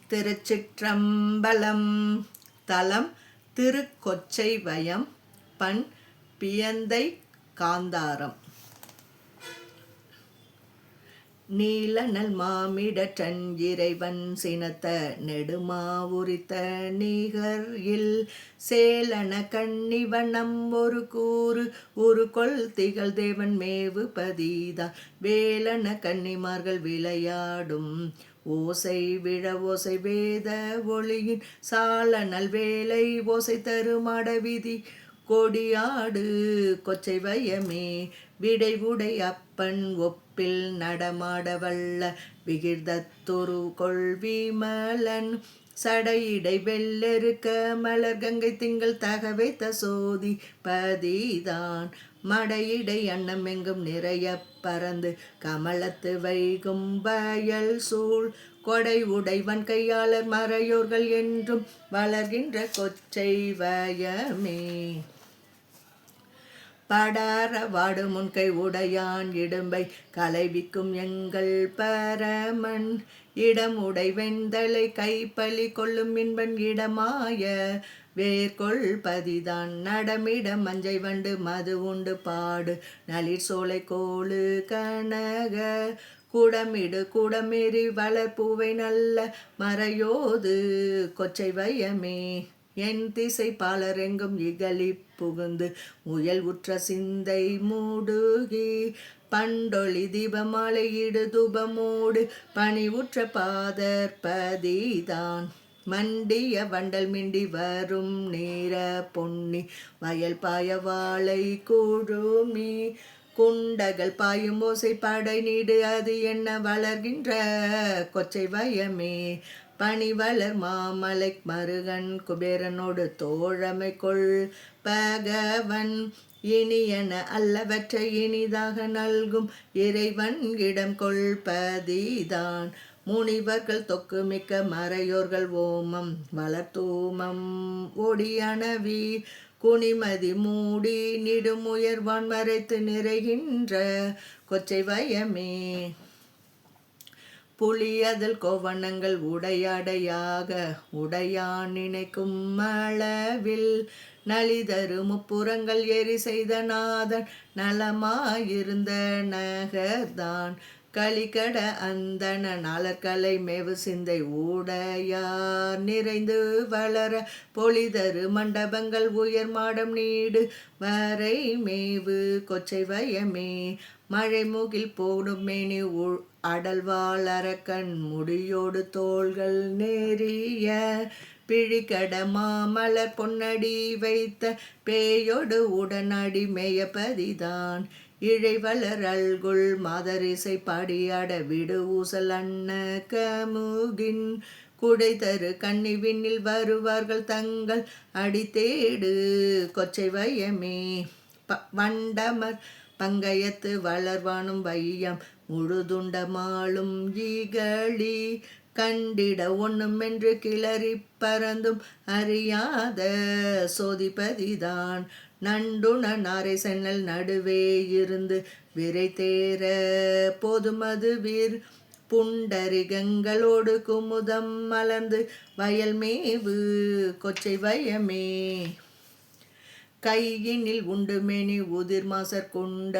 திருச்சிற்றம்பலம். தலம் திருக்கொச்சைவயம். பண் பியந்தை காந்தாரம். நீலநல் மாமிடற்றன் இறைவன் சினத்த நெடுமா உரித்த நிகர் சேலன கண்ணிவனம் ஒரு கூறு உருகொள் திகழ் தேவன் மேவு பதிதான் வேலன கன்னிமார்கள் விளையாடும் ஓசை விழ ஓசை வேத ஒளியின் சாலனல் வேலை ஓசை தருமாட விதி கொடியாடு கொச்சைவயமே விடைவுடை அப்பன் ஒப்பில் நடமாட வல்ல விகிர்தத்தொரு கொள்விமலன் சடையிடை வெள்ளெருக்க மலர் கங்கை திங்கள் தகவைத்த சோதி பதிதான் மடையிடை அன்னம் எங்கும் நிறைய பறந்து கமலத்து வைகும் வயல் சூழ் கொடை உடைவன் கையாளர் மறையோர்கள் என்றும் வளர்கின்ற கொச்சைவயமே படார வாடு முன்கை உடையான் இடும்பை கலைவிக்கும் எங்கள் பரமன் இடம் உடை வெந்தலை கைப்பலி கொள்ளும் மின்பன் இடமாய வேர்கொள் பதிதான் நடமிட மஞ்சை வண்டு மது உண்டு பாடு நளிர் சோலை கோளு கனக குடமிடு குடமேறி வளர்பூவை நல்ல மறையோது கொச்சைவயமே என் திசை பாலரெங்கும் இகழி புகுந்து முயல் உற்ற சிந்தை மூடுகி பண்டொளி தீபமாலை இடு தூபமோடு பணி உற்ற பாதர் பதிதான் மண்டிய வண்டல் மிண்டி வரும் நீர பொன்னி வயல் பாய வாழை குழுமி குண்டகள் பாயும் ஓசை படை நீடு அது என்ன வளர்கின்ற கொச்சைவயமே பணிவளர் மாமலை மருகன் குபேரனோடு தோழமை கொள் பகவன் இனியன அல்லவற்றை இனிதாக நல்கும் இறைவன் இடம் கொள்பதிதான் முனிவர்கள் தொக்கு மிக்க மறையோர்கள் ஓமம் வளர்த்தூமம் ஒடியனவி குனிமதி மூடி நிடுமுயர்வான் மறைத்து நிறைகின்ற கொச்சைவயமே புலியதல் கோவணங்கள் உடையடையாக உடையான் நினைக்கும் அளவில் நலிதரு முப்புறங்கள் எரி செய்த நாதன் நலமாயிருந்த நகர்தான் களிகட அந்தன நலர்கலை மேவு சிந்தை ஊடையார் நிறைந்து வளர பொலிதரு மண்டபங்கள் உயர் மாடம் நீடு வரை மேவு கொச்சைவயமே மழை முகில் போடும் மேனி அடல்வாள் அரக்கன் முடியோடு தோள்கள் நேரிய பிழிகட மாமலர் பொன்னடி வைத்த பேயோடு உடனடி மேயபதிதான் இழைவளர் அல்குள் மாதரிசை பாடியாட விடு ஊசல் அன்ன கமுகின் குடை தரு கன்னி விண்ணில் வருவார்கள் தங்கள் அடி தேடு கொச்சைவயமே வண்டமர் பங்கயத்து வளர்வானும் வையம் முழுதுண்டமாளும் ஈகளி கண்டிட ஒண்ணுமென்று கிளறி பறந்தும் அறியாத சோதிபதிதான் நண்டுண நாரை சென்னல் நடுவே இருந்து விரை தேர போதுமது வீர் புண்டரிகங்களோடு குமுதம் மலர்ந்து வயல் மேவு கொச்சைவயமே கையினில் உண்டுமேனி உதிர் மாசர் கொண்ட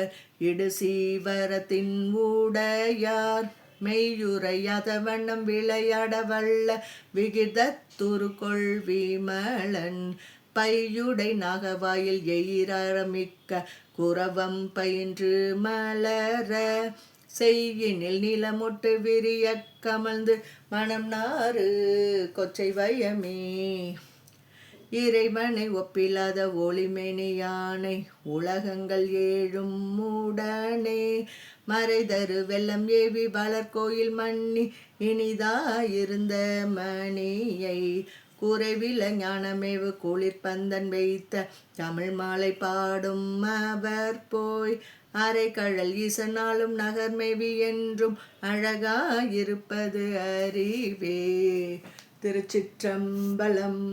இடு சீவரத்தின் உடையார் மெய்யுரையாத வண்ணம் விளையாட வல்ல விகிதத்துரு கொள்விமலன் பையுடை நாகவாயில் எயிரமிக்க குரவம் பயின்று மலர செய்யினில் நிலமொட்டு விரிய கமழ்ந்து மனம் நாறு கொச்சைவயமே இறைவனை ஒப்பில்லாத ஒளிமேனியானை உலகங்கள் ஏழும் உடனே மறைதரு வெள்ளம் ஏவி வளர்கோயில் மன்னி இனிதாயிருந்த மணியை குறைவில ஞானமேவு குளிர்பந்தன் வைத்த தமிழ் மாலை பாடும் அவர் போய் அரைக்கழல் ஈசனாலும் நகர்மேவி என்றும் அழகாயிருப்பது அறிவே. திருச்சிற்றம்பலம்.